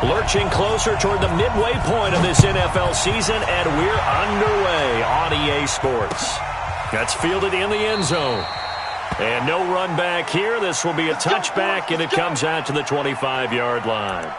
Lurching closer toward the midway point of this NFL season, and we're underway on EA Sports. That's fielded in the end zone. And no run back here. This will be a touchback, and it comes out to the 25-yard line.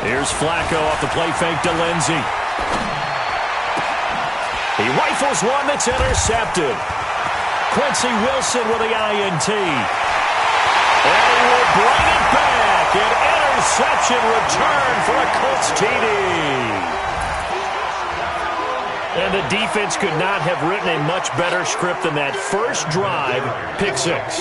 Here's Flacco off the play fake to Lindsey. He rifles one that's intercepted. Quincy Wilson with the INT. And he will bring it back. An interception return for a Colts TD. And the defense could not have written a much better script than that first drive, pick six.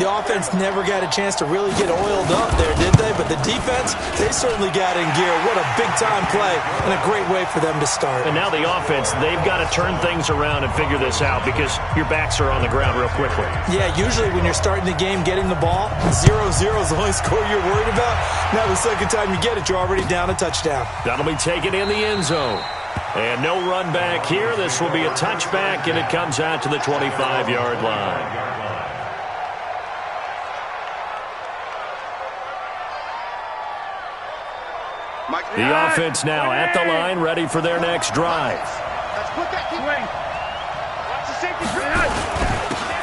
The offense never got a chance to really get oiled up there, did they? But the defense, they certainly got in gear. What a big-time play and a great way for them to start. And now the offense, they've got to turn things around and figure this out because your backs are on the ground real quickly. Yeah, usually when you're starting the game, getting the ball, 0-0 is the only score you're worried about. Now the second time you get it, you're already down a touchdown. That'll be taken in the end zone. And no run back here. This will be a touchback, and it comes out to the 25-yard line. The offense now at the line, ready for their next drive.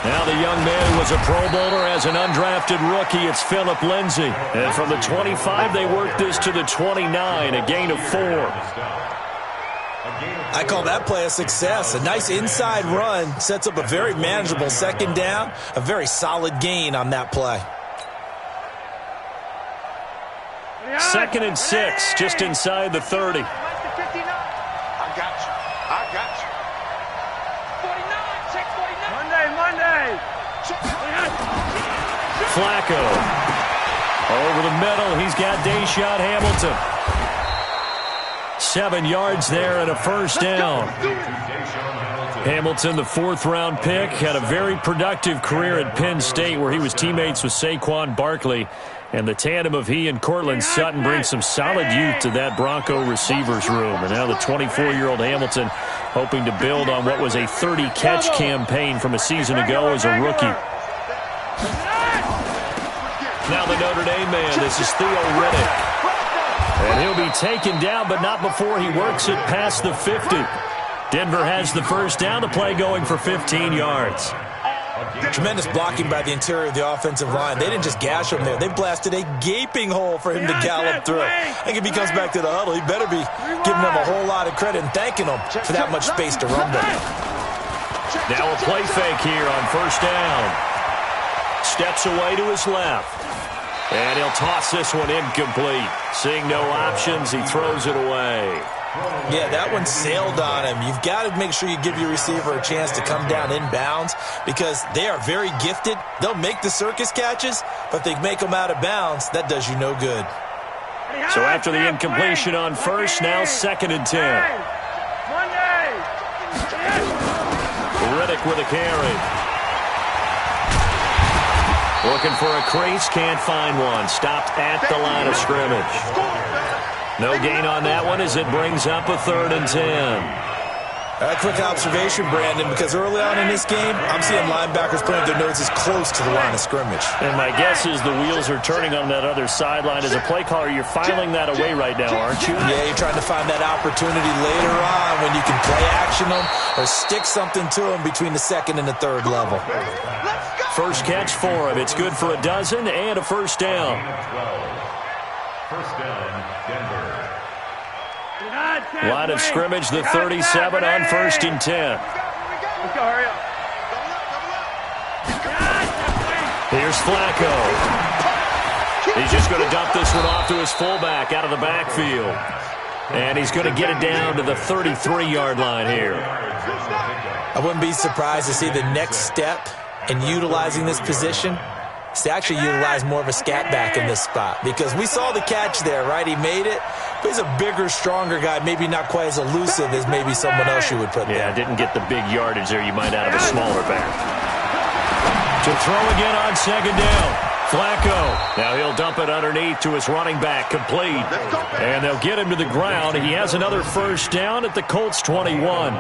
Now the young man who was a Pro Bowler as an undrafted rookie, it's Phillip Lindsay. And from the 25, they work this to the 29, a gain of 4. I call that play a success. A nice inside run sets up a very manageable second down, a very solid gain on that play. 2nd and 6, just inside the 30. I got you. 49, Monday. Flacco. Over the middle, he's got Deshaun Hamilton. 7 yards there and a first down. Hamilton, the 4th-round pick, had a very productive career at Penn State where he was teammates with Saquon Barkley. And the tandem of he and Cortland Sutton brings some solid youth to that Bronco receivers room. And now the 24-year-old Hamilton hoping to build on what was a 30-catch campaign from a season ago as a rookie. Now the Notre Dame man, this is Theo Riddick. And he'll be taken down, but not before he works it past the 50. Denver has the first down, the play going for 15 yards. Tremendous blocking by the interior of the offensive line. They didn't just gash him there. They blasted a gaping hole for him to gallop through. I think if he comes back to the huddle, he better be giving them a whole lot of credit and thanking them for that much space to rumble. Now a play fake here on first down. Steps away to his left. And he'll toss this one incomplete. Seeing no options, he throws it away. Yeah, that one sailed on him. You've got to make sure you give your receiver a chance to come down inbounds because they are very gifted. They'll make the circus catches, but if they make them out of bounds, that does you no good. So after the incompletion on first, now 2nd and 10. Riddick with a carry. Looking for a crease, can't find one. Stopped at the line of scrimmage. No gain on that one as it brings up a 3rd and 10. A quick observation, Brandon, because early on in this game, I'm seeing linebackers putting their noses close to the line of scrimmage. And my guess is the wheels are turning on that other sideline. As a play caller, you're filing that away right now, aren't you? Yeah, you're trying to find that opportunity later on when you can play action them or stick something to them between the 2nd and the 3rd level. First catch for him. It's good for a dozen and a first down. First down, Denver. Line of scrimmage, the 37 on 1st and 10. Here's Flacco. He's just going to dump this one off to his fullback out of the backfield. And he's going to get it down to the 33-yard line here. I wouldn't be surprised to see the next step in utilizing this position. is to actually utilize more of a scat back in this spot. Because we saw the catch there, right? He made it, but he's a bigger, stronger guy, maybe not quite as elusive as maybe someone else you would put there. Yeah, didn't get the big yardage there you might out of a smaller back. To throw again on second down. Flacco. Now he'll dump it underneath to his running back, complete. And they'll get him to the ground. He has another first down at the Colts 21.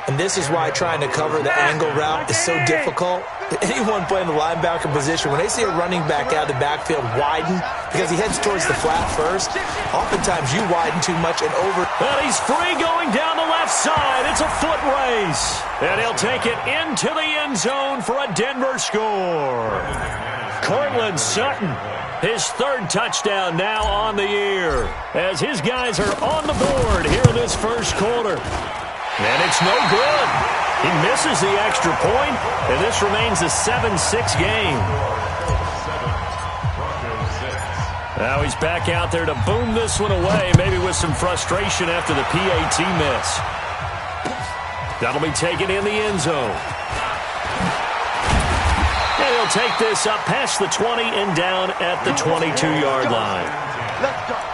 And this is why trying to cover the angle route is so difficult. Anyone playing the linebacker position, when they see a running back out of the backfield widen, because he heads towards the flat first, oftentimes you widen too much and over. And he's free going down the left side. It's a foot race. And he'll take it into the end zone for a Denver score. Cortland Sutton, his third touchdown now on the year, as his guys are on the board here in this first quarter. And it's no good. He misses the extra point, and this remains a 7-6 game. Now he's back out there to boom this one away, maybe with some frustration after the PAT miss. That'll be taken in the end zone. And he'll take this up past the 20 and down at the 22-yard line. Let's go.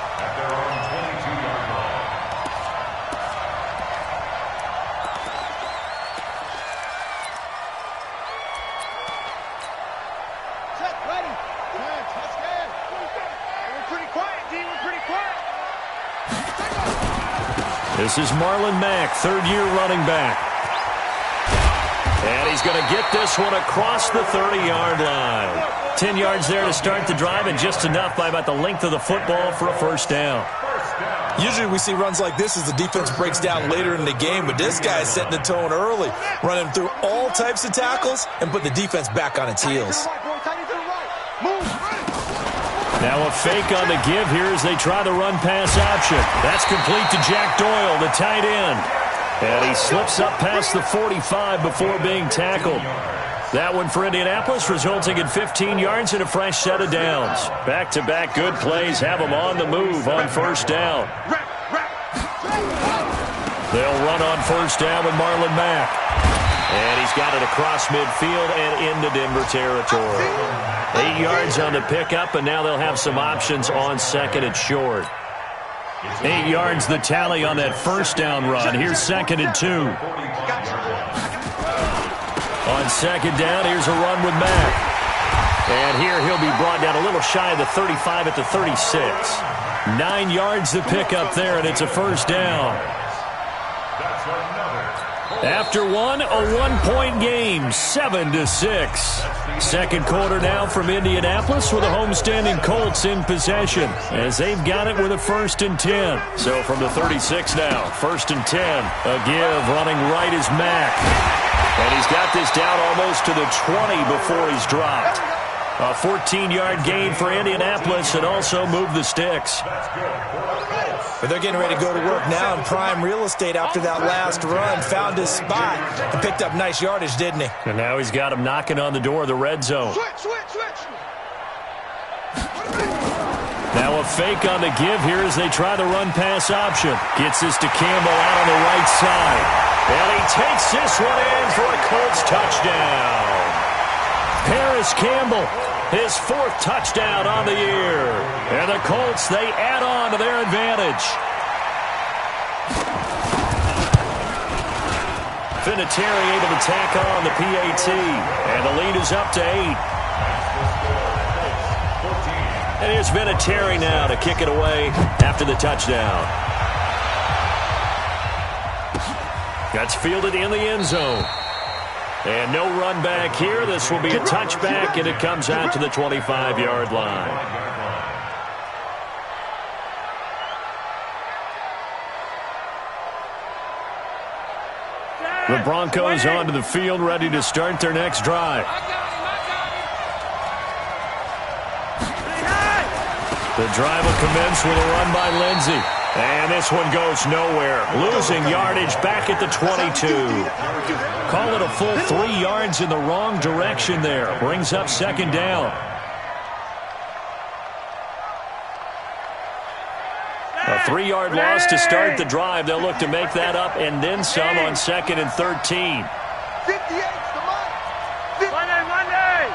This is Marlon Mack, third-year running back. And he's going to get this one across the 30-yard line. 10 yards there to start the drive, and just enough by about the length of the football for a first down. Usually we see runs like this as the defense breaks down later in the game, but this guy is setting the tone early, running through all types of tackles and put the defense back on its heels. Now a fake on the give here as they try the run-pass option. That's complete to Jack Doyle, the tight end. And he slips up past the 45 before being tackled. That one for Indianapolis, resulting in 15 yards and a fresh set of downs. Back-to-back good plays have them on the move on first down. They'll run on first down with Marlon Mack. And he's got it across midfield and into Denver territory. 8 yards on the pickup, and now they'll have some options on second and short. 8 yards the tally on that first down run. Here's second and 2. On second down, here's a run with Mack. And here he'll be brought down a little shy of the 35 at the 36. 9 yards the pickup there, and it's a first down. After one, a one-point game, 7-6. Second quarter now from Indianapolis with the homestanding Colts in possession, as they've got it with a 1st and 10. So from the 36 now, 1st and 10. A give, running right is Mack. And he's got this down almost to the 20 before he's dropped. A 14-yard gain for Indianapolis, and also move the sticks. But they're getting ready to go to work now in prime real estate after that last run. Found his spot and picked up nice yardage, didn't he? And now he's got him knocking on the door of the red zone. Switch. Now a fake on the give here as they try the run-pass option. Gets this to Campbell out on the right side. And he takes this one in for a Colts touchdown. Paris Campbell, his 4th touchdown on the year. And the Colts, they add on to their advantage. Vinatieri able to tack on the PAT. And the lead is up to 8. And here's Vinatieri now to kick it away after the touchdown. That's fielded in the end zone. And no run back here. This will be a touchback, and it comes out to the 25-yard line. The Broncos onto the field, ready to start their next drive. The drive will commence with a run by Lindsey. And this one goes nowhere. Losing yardage back at the 22. Call it a full 3 yards in the wrong direction there. Brings up second down. A 3-yard loss to start the drive. They'll look to make that up and then some on 2nd and 13. 58's the mark. Monday.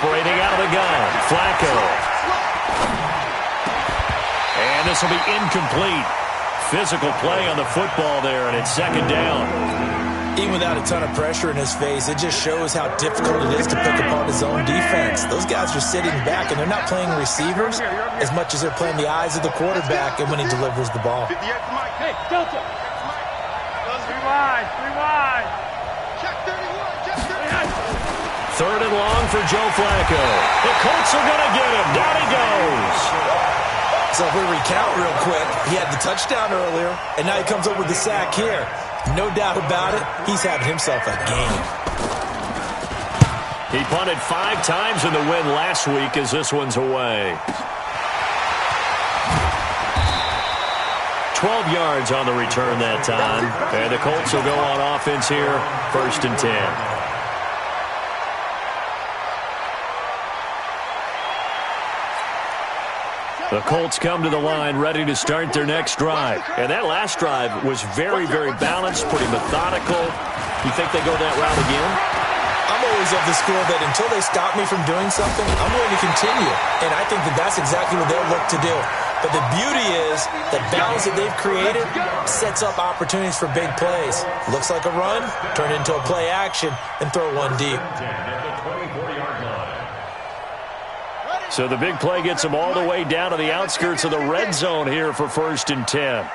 Operating out of the gun, Flacco. And this will be incomplete. Physical play on the football there, and it's second down. Even without a ton of pressure in his face, it just shows how difficult it is to pick apart his own defense. Those guys are sitting back, and they're not playing receivers as much as they're playing the eyes of the quarterback and when he delivers the ball. Hey, Delta. 3 wide. Check 31. Third and long for Joe Flacco. The Colts are going to get him. Down he goes. So if we recount real quick, he had the touchdown earlier, and now he comes up with the sack here. No doubt about it, he's having himself a game. He punted 5 times in the win last week as this one's away. 12 yards on the return that time. And the Colts will go on offense here, 1st and 10. The Colts come to the line ready to start their next drive. And that last drive was very, very balanced, pretty methodical. You think they go that route again? I'm always of the school that until they stop me from doing something, I'm going to continue. And I think that that's exactly what they'll look to do. But the beauty is the balance that they've created sets up opportunities for big plays. Looks like a run, turn it into a play action, and throw one deep. So the big play gets them all the way down to the outskirts of the red zone here for 1st and 10.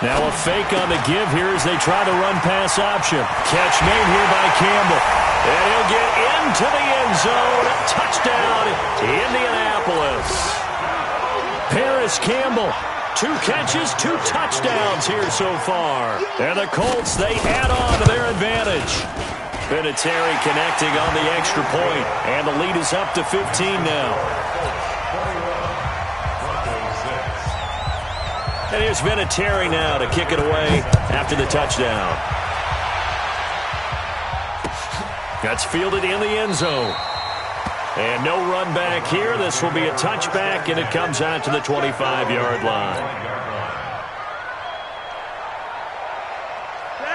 Now a fake on the give here as they try to run pass option. Catch made here by Campbell. And he'll get into the end zone. Touchdown, Indianapolis. Paris Campbell, 2 catches, 2 touchdowns here so far. And the Colts, they add on to their advantage. Vinatieri connecting on the extra point, and the lead is up to 15 now. And here's Vinatieri now to kick it away after the touchdown. That's fielded in the end zone. And no run back here. This will be a touchback, and it comes out to the 25-yard line.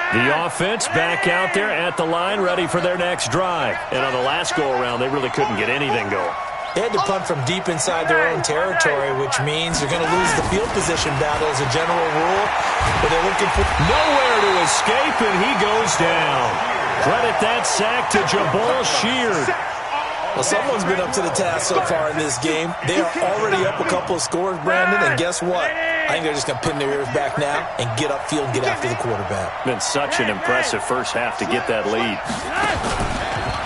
The offense back out there at the line, ready for their next drive. And on the last go-around, they really couldn't get anything going. They had to punt from deep inside their own territory, which means they're going to lose the field position battle as a general rule. But they're looking for nowhere to escape, and he goes down. Credit that sack to Jabal Sheard. Well, someone's been up to the task so far in this game. They are already up a couple of scores, Brandon, and guess what? I think they're just going to pin their ears back now and get upfield and get after the quarterback. Been such an impressive first half to get that lead.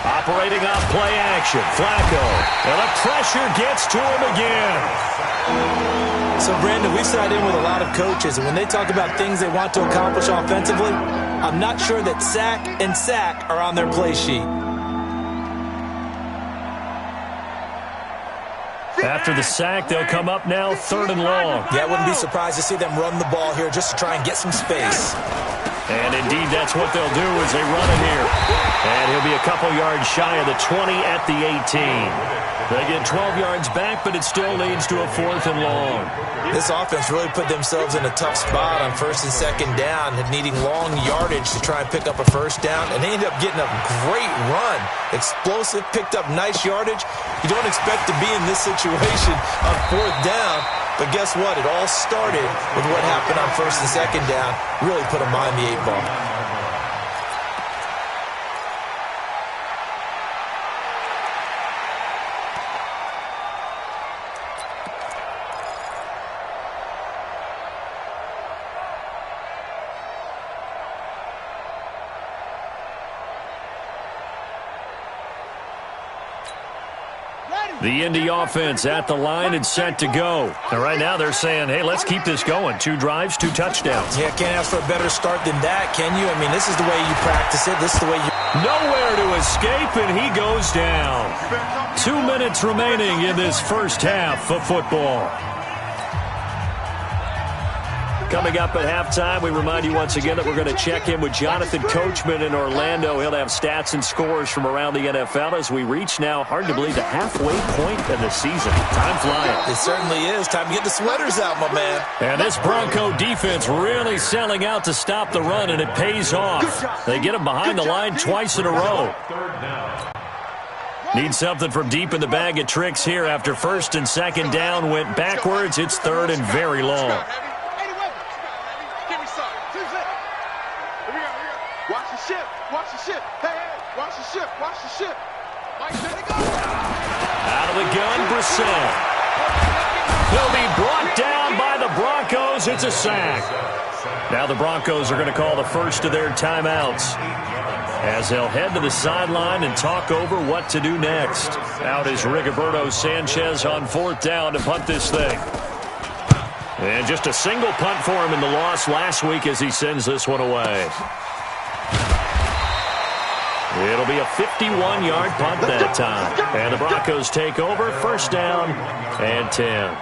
Operating off play action, Flacco. And the pressure gets to him again. So, Brandon, we've sat in with a lot of coaches, and when they talk about things they want to accomplish offensively, I'm not sure that sack and sack are on their play sheet. After the sack, they'll come up now 3rd and long. Yeah, I wouldn't be surprised to see them run the ball here just to try and get some space. And indeed, that's what they'll do as they run it here. And he'll be a couple yards shy of the 20 at the 18. They get 12 yards back, but it still leads to a 4th and long. This offense really put themselves in a tough spot on 1st and 2nd down, and needing long yardage to try and pick up a 1st down, and they ended up getting a great run. Explosive, picked up nice yardage. You don't expect to be in this situation on 4th down, but guess what? It all started with what happened on 1st and 2nd down. Really put them behind the 8 ball. The Indy offense at the line and set to go. And right now they're saying, hey, let's keep this going. 2 drives, 2 touchdowns. Yeah, can't ask for a better start than that, can you? I mean, this is the way you practice it. This is the way you... Nowhere to escape, and he goes down. 2 minutes remaining in this first half of football. Coming up at halftime, we remind you once again that we're going to check in with Jonathan Coachman in Orlando. He'll have stats and scores from around the NFL as we reach now, hard to believe, the halfway point of the season. Time flying. It certainly is. Time to get the sweaters out, my man. And this Bronco defense really selling out to stop the run, and it pays off. They get him behind the line twice in a row. Need something from deep in the bag of tricks here after first and second down went backwards. It's third and very long. Watch the ship. Watch the ship. Hey, watch the ship. Watch the ship. Mike, let it go. Out of the gun, Brissett. He'll be brought down by the Broncos. It's a sack. Now the Broncos are going to call the first of their timeouts as they'll head to the sideline and talk over what to do next. Out is Rigoberto Sanchez on fourth down to punt this thing. And just a single punt for him in the loss last week as he sends this one away. It'll be a 51-yard punt that time. And the Broncos take over, first down and 10.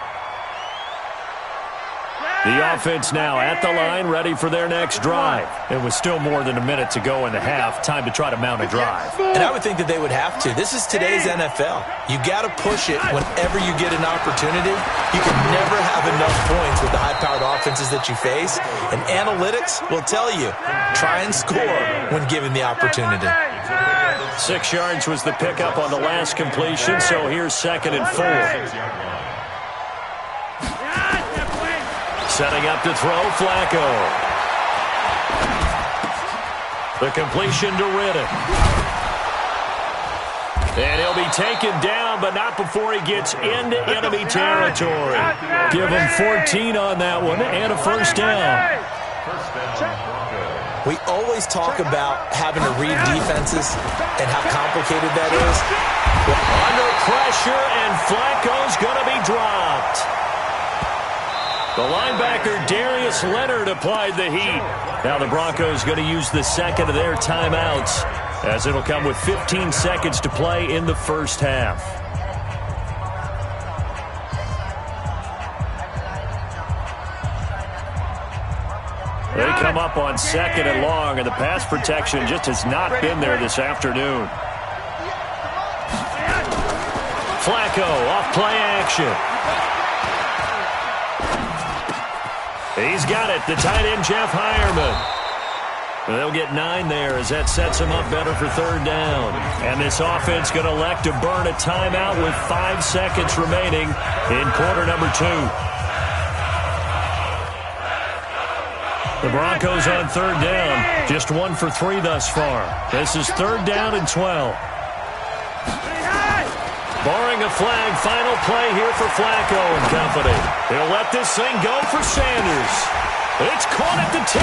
The offense now at the line, ready for their next drive. It was still more than a minute to go in the half. Time to try to mount a drive. And I would think that they would have to. This is today's NFL. You got to push it whenever you get an opportunity. You can never have enough points with the high-powered offenses that you face. And analytics will tell you, try and score when given the opportunity. 6 yards was the pickup on the last completion, so here's second and 4. Setting up to throw, Flacco. The completion to Riddick. And he'll be taken down, but not before he gets into enemy territory. Give him 14 on that one and a first down. We always talk about having to read defenses and how complicated that is. Under pressure, and Flacco's going to be dropped. The linebacker, Darius Leonard, applied the heat. Now the Broncos going to use the second of their timeouts as it'll come with 15 seconds to play in the first half. They come up on second and long, and the pass protection just has not been there this afternoon. Flacco off play action. He's got it, the tight end, Jeff Heuerman. They'll get 9 there as that sets him up better for third down. And this offense going to elect to burn a timeout with 5 seconds remaining in quarter number 2. The Broncos on third down, just 1 for 3 thus far. This is third down and 12. Barring a flag, final play here for Flacco and company. He'll let this thing go for Sanders. It's caught at the 10.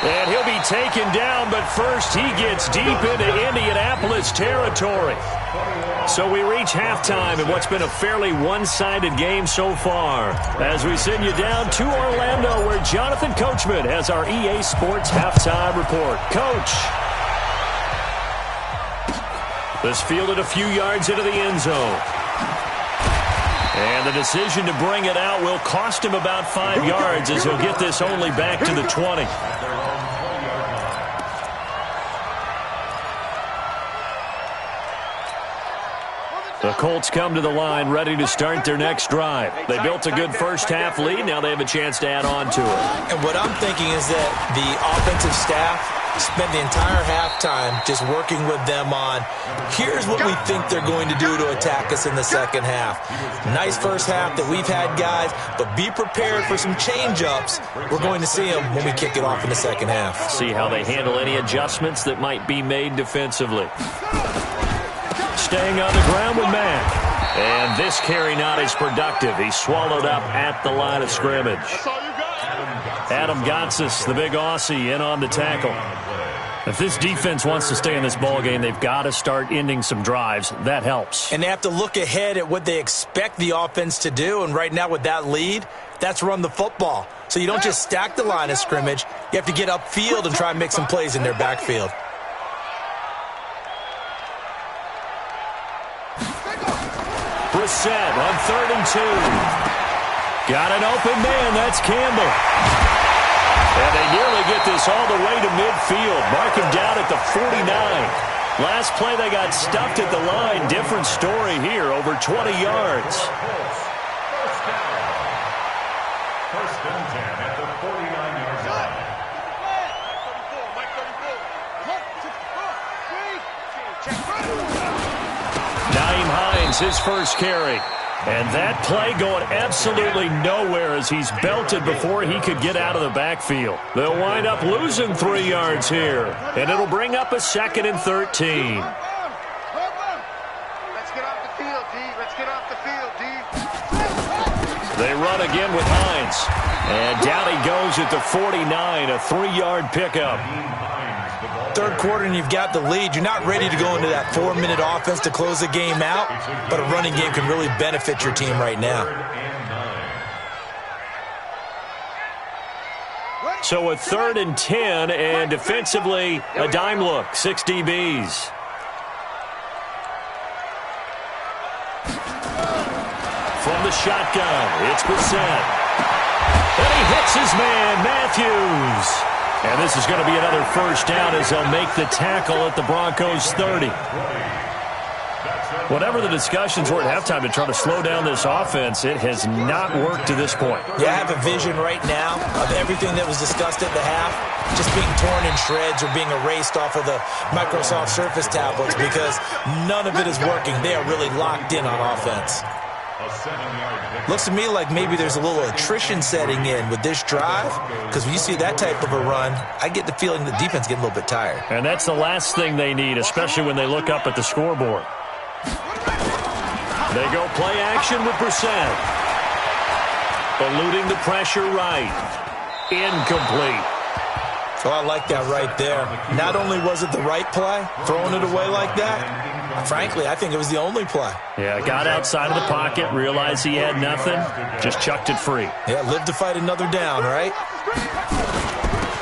And he'll be taken down, but first he gets deep into Indianapolis territory. So we reach halftime in what's been a fairly one-sided game so far. As we send you down to Orlando, where Jonathan Coachman has our EA Sports halftime report. Coach. This fielded a few yards into the end zone. And the decision to bring it out will cost him about 5 yards as he'll get this only back to the 20. The Colts come to the line ready to start their next drive. They built a good first-half lead. Now they have a chance to add on to it. And what I'm thinking is that the offensive staff spent the entire halftime just working with them on, here's what we think they're going to do to attack us in the second half. Nice first half that we've had, guys, but be prepared for some change-ups. We're going to see them when we kick it off in the second half. See how they handle any adjustments that might be made defensively. Staying on the ground with Mack. And this carry not as productive. He's swallowed up at the line of scrimmage. Adam Gotsis, the big Aussie, in on the tackle. If this defense wants to stay in this ballgame, they've got to start ending some drives. That helps. And they have to look ahead at what they expect the offense to do. And right now with that lead, that's run the football. So you don't just stack the line of scrimmage. You have to get upfield and try and make some plays in their backfield. Brissett on 3rd and 2. Got an open man. That's Campbell. And they nearly get this all the way to midfield. Mark him down at the 49. Last play they got stuffed at the line. Different story here. Over 20 yards. First and 10 at the 49-yard line. Hines, his first carry. And that play going absolutely nowhere as he's belted before he could get out of the backfield. They'll wind up losing 3 yards here, and it'll bring up a 2nd and 13. Let's get off the field, D. Let's get off the field, D. They run again with Hines. And down he goes at the 49, a 3-yard pickup. Third quarter and you've got the lead. You're not ready to go into that 4-minute offense to close the game out, but a running game can really benefit your team right now. So a 3rd and 10, and defensively a dime look, 6 DBs. From the shotgun, it's Brissett. And he hits his man, Matthews. And this is going to be another first down as they'll make the tackle at the Broncos' 30. Whatever the discussions were at halftime to try to slow down this offense, it has not worked to this point. Yeah, I have a vision right now of everything that was discussed at the half just being torn in shreds or being erased off of the Microsoft Surface tablets because none of it is working. They are really locked in on offense. Looks to me like maybe there's a little attrition setting in with this drive, because when you see that type of a run, I get the feeling the defense getting a little bit tired. And that's the last thing they need, especially when they look up at the scoreboard. They go play action with Brissett. Eluding the pressure right. Incomplete. Oh, I like that right there. Not only was it the right play, throwing it away like that, frankly, I think it was the only play. Yeah, got outside of the pocket, realized he had nothing, just chucked it free. Yeah, live to fight another down, right?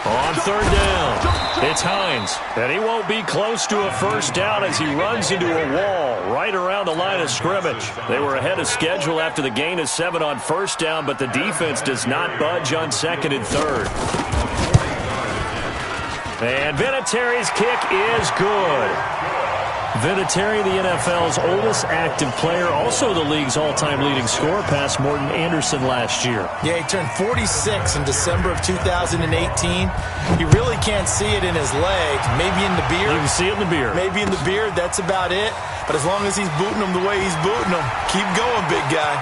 On 3rd down, it's Hines, and he won't be close to a first down as he runs into a wall right around the line of scrimmage. They were ahead of schedule after the gain of 7 on first down, but the defense does not budge on 2nd and 3rd. And Vinatieri's kick is good. Vinatieri, the NFL's oldest active player, also the league's all-time leading scorer, past Morton Anderson last year. Yeah, he turned 46 in December of 2018. He really can't see it in his leg. Maybe in the beard. You can see it in the beard. Maybe in the beard. That's about it. But as long as he's booting him the way he's booting him, keep going, big guy.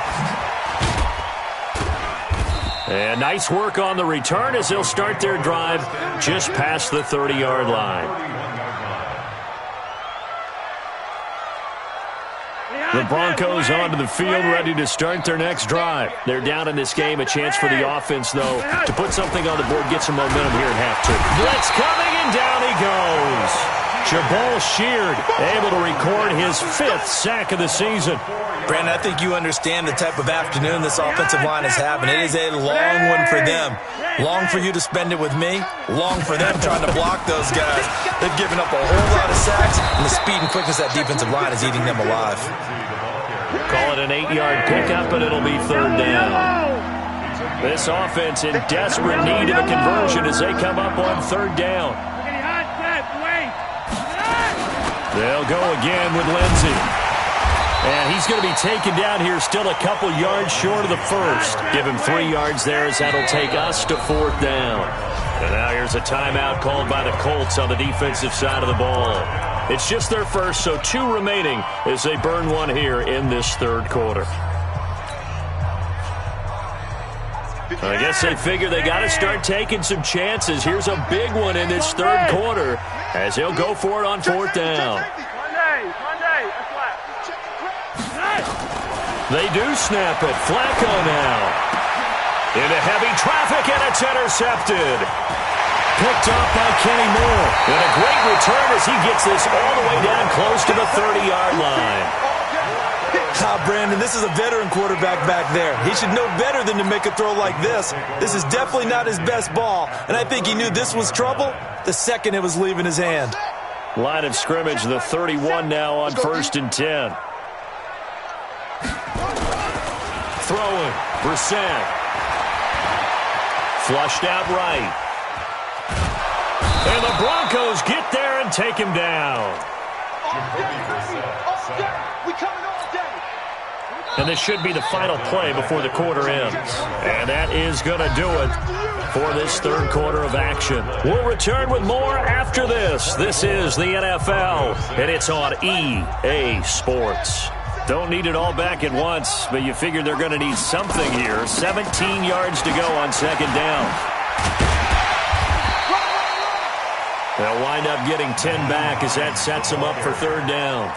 And nice work on the return as they'll start their drive just past the 30-yard line. The Broncos onto the field, ready to start their next drive. They're down in this game. A chance for the offense, though, to put something on the board, get some momentum here in half 2. Blitz coming, and down he goes. Jabal Sheard able to record his 5th sack of the season. Brandon, I think you understand the type of afternoon this offensive line is having. It is a long one for them. Long for you to spend it with me. Long for them trying to block those guys. They've given up a whole lot of sacks, and the speed and quickness of that defensive line is eating them alive. Call it an 8-yard pickup, and it'll be 3rd down. This offense in desperate need of a conversion as they come up on 3rd down. They'll go again with Lindsey. And he's going to be taken down here, still a couple yards short of the first. Give him 3 yards there as that'll take us to 4th down. And now here's a timeout called by the Colts on the defensive side of the ball. It's just their first, so 2 remaining as they burn one here in this 3rd quarter. I guess they figure they got to start taking some chances. Here's a big one in this 3rd quarter as he'll go for it on 4th down. They do snap it. Flacco now. Into heavy traffic, and it's intercepted. Picked off by Kenny Moore. And a great return as he gets this all the way down close to the 30-yard line. Brandon, this is a veteran quarterback back there. He should know better than to make a throw like this. This is definitely not his best ball, and I think he knew this was trouble the second it was leaving his hand. Line of scrimmage, the 31 now on 1st and 10. Throwing, Brissett. Flushed out right. And the Broncos get there and take him down. And this should be the final play before the quarter ends. And that is going to do it for this 3rd quarter of action. We'll return with more after this. This is the NFL, and it's on EA Sports. Don't need it all back at once, but you figure they're going to need something here. 17 yards to go on second down. They'll wind up getting 10 back as that sets them up for third down.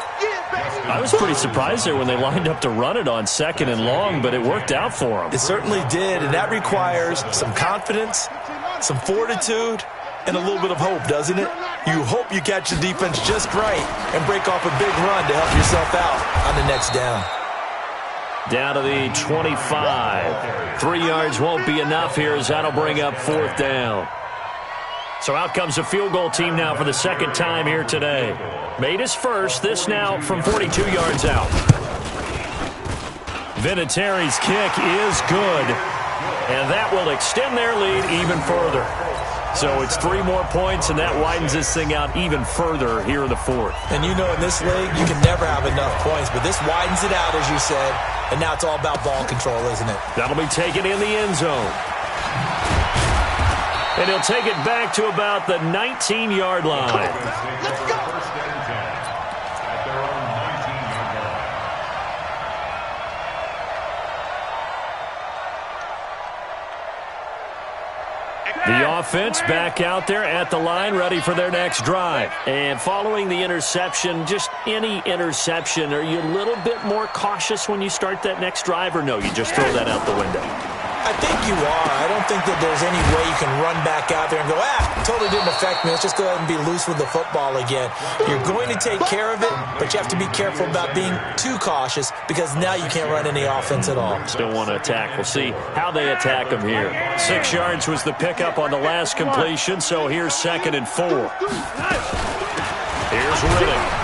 I was pretty surprised there when they lined up to run it on second and long, but it worked out for them. It certainly did, and that requires some confidence, some fortitude, and a little bit of hope, doesn't it? You hope you catch the defense just right and break off a big run to help yourself out on the next down. Down to the 25. 3 yards won't be enough here as that'll bring up fourth down. So out comes the field goal team now for the second time here today. Made his first, this now from 42 yards out. Vinatieri's kick is good, and that will extend their lead even further. So it's 3 more points, and that widens this thing out even further here in the fourth. And you know in this league, you can never have enough points, but this widens it out, as you said, and now it's all about ball control, isn't it? That'll be taken in the end zone. And he'll take it back to about the 19-yard line. Let's go. First and 10 at their own 19-yard line. The offense back out there at the line, ready for their next drive. And following the interception, just any interception, are you a little bit more cautious when you start that next drive, or no, you just throw that out the window? I think you are. I don't think that there's any way you can run back out there and go, totally didn't affect me. Let's just go ahead and be loose with the football again. You're going to take care of it, but you have to be careful about being too cautious because now you can't run any offense at all. Still want to attack. We'll see how they attack them here. 6 yards was the pickup on the last completion, so here's 2nd and 4. Here's Riddick.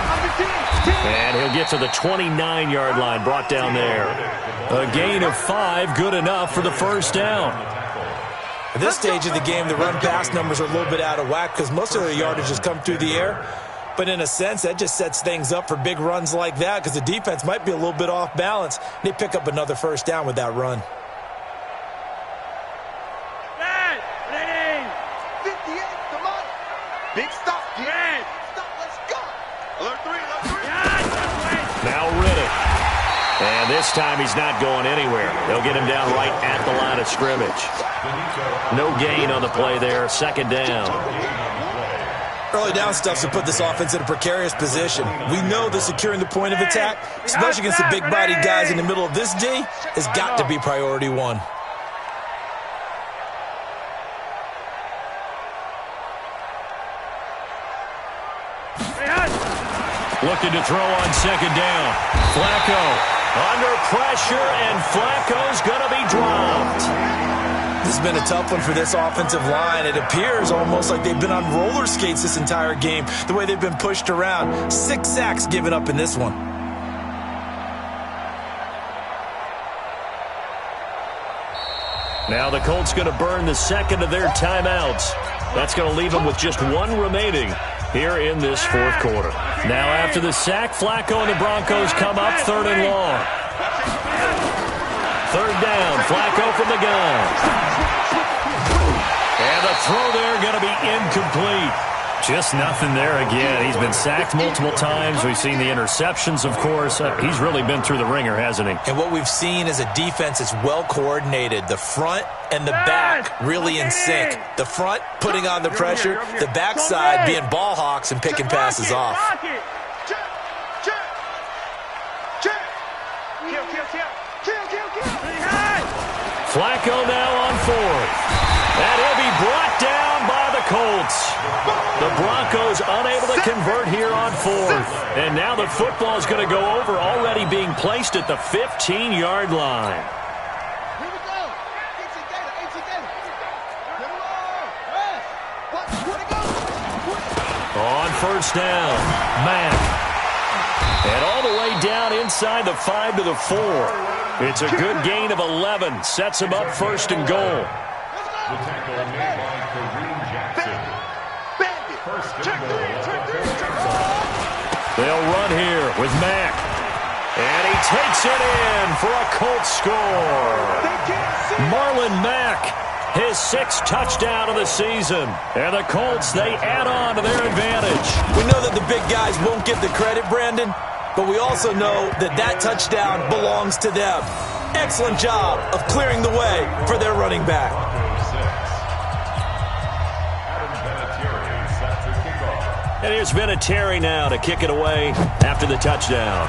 And he'll get to the 29-yard line, brought down there. A gain of 5, good enough for the first down. At this stage of the game, the run-pass numbers are a little bit out of whack because most of their yardage has come through the air. But in a sense, that just sets things up for big runs like that because the defense might be a little bit off balance. They pick up another first down with that run. 58, come on. Big stop. Yeah. Stop, let's go. Alert 3, alert 3. Now Riddick. And this time he's not going anywhere. They'll get him down right at the line of scrimmage. No gain on the play there. 2nd down. Early down stuff to put this offense in a precarious position. We know that securing the point of attack, especially against the big-bodied guys in the middle of this D, has got to be priority 1. Looking to throw on 2nd down. Flacco under pressure, and Flacco's going to be dropped. This has been a tough one for this offensive line. It appears almost like they've been on roller skates this entire game, the way they've been pushed around. 6 sacks given up in this one. Now the Colts going to burn the 2nd of their timeouts. That's going to leave them with just 1 remaining here in this 4th quarter. Now after the sack, Flacco and the Broncos come up 3rd and long. 3rd down, Flacco from the gun. And the throw there going to be incomplete. Just nothing there again. He's been sacked multiple times. We've seen the interceptions, of course. He's really been through the ringer, hasn't he? And what we've seen is a defense that's well coordinated. The front and the back really in sync. The front putting on the pressure, the backside being ball hawks and picking passes off. Flacco now on 4th. And he'll be brought down by the Colts. The Broncos unable to convert here on 4th. And now the football is going to go over, already being placed at the 15-yard line. Here we go. 18 On 1st down, Mack. And all the way down inside the 5 to the 4. It's a good gain of 11. Sets him up 1st and goal. The tackle made by Kareem Jackson. First and goal at the 30-yard line. They'll run here with Mack. And he takes it in for a Colts score. Marlon Mack, his 6th touchdown of the season. And the Colts, they add on to their advantage. We know that the big guys won't get the credit, Brandon, but we also know that that touchdown belongs to them. Excellent job of clearing the way for their running back. And here's Vinatieri now to kick it away after the touchdown.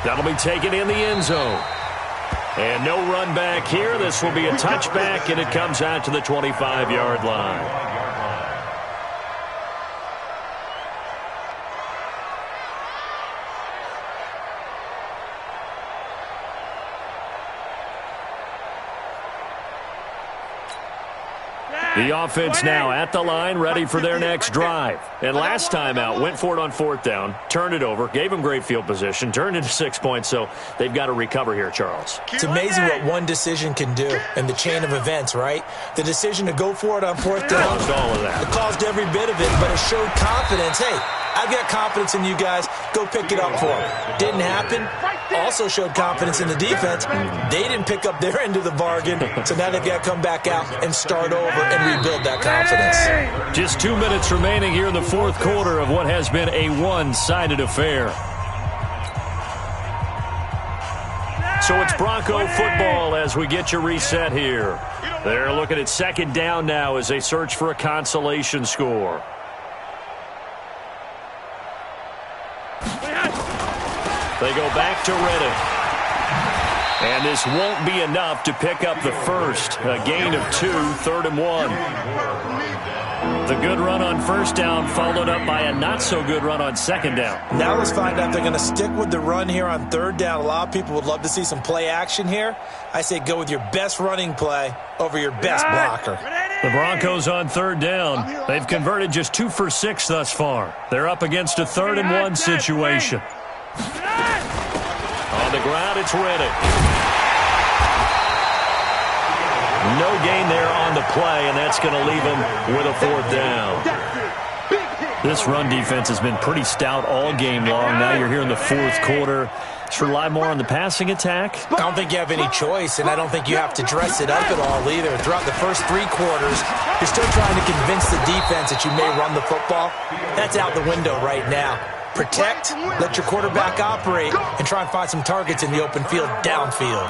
That'll be taken in the end zone. And no run back here. This will be a touchback, and it comes out to the 25-yard line. The offense now at the line, ready for their next drive. And last time out, went for it on fourth down, turned it over, gave them great field position, turned into 6 points, so they've got to recover here, Charles. It's amazing what one decision can do in the chain of events, right? The decision to go for it on fourth down. Caused all of that. It caused every bit of it, but it showed confidence. Hey, I've got confidence in you guys. Go pick it up for them. Didn't happen. Also showed confidence in the defense. They didn't pick up their end of the bargain, so now they've got to come back out and start over and rebuild that confidence. Just 2 minutes remaining here in the fourth quarter of what has been a one-sided affair. So it's Bronco football as we get you reset here. They're looking at second down now as they search for a consolation score. They go back to Reddick. And this won't be enough to pick up the first. A gain of 2, 3rd and 1. The good run on first down followed up by a not-so-good run on second down. Now let's find out if they're going to stick with the run here on third down. A lot of people would love to see some play action here. I say go with your best running play over your best blocker. The Broncos on third down. They've converted just 2 for 6 thus far. They're up against a 3rd and 1 situation. On the ground, it's Reddick. No gain there on the play, and that's going to leave him with a 4th down. This run defense has been pretty stout all game long. Now you're here in the fourth quarter. Just rely more on the passing attack. I don't think you have any choice, and I don't think you have to dress it up at all either. Throughout the first 3 quarters, you're still trying to convince the defense that you may run the football. That's out the window right now. Protect, let your quarterback operate, and try and find some targets in the open field downfield.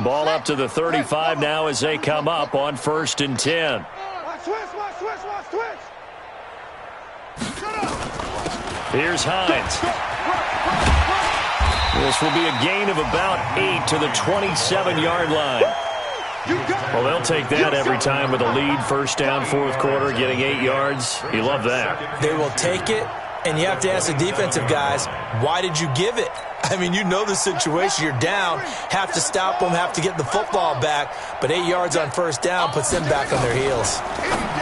Ball up to the 35 now as they come up on 1st and 10. Here's Hines. This will be a gain of about 8 to the 27-yard line. Well, they'll take that every time with a lead. First down, fourth quarter, getting 8 yards. You love that. They will take it, and you have to ask the defensive guys, why did you give it? I mean, you know the situation. You're down, have to stop them, have to get the football back, but 8 yards on first down puts them back on their heels.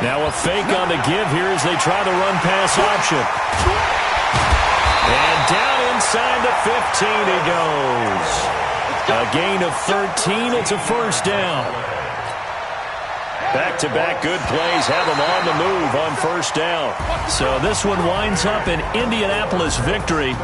Now a fake on the give here as they try the run-pass option. And down inside the 15 he goes. A gain of 13. It's a first down. Back-to-back good plays have them on the move on first down. So this one winds up an Indianapolis victory.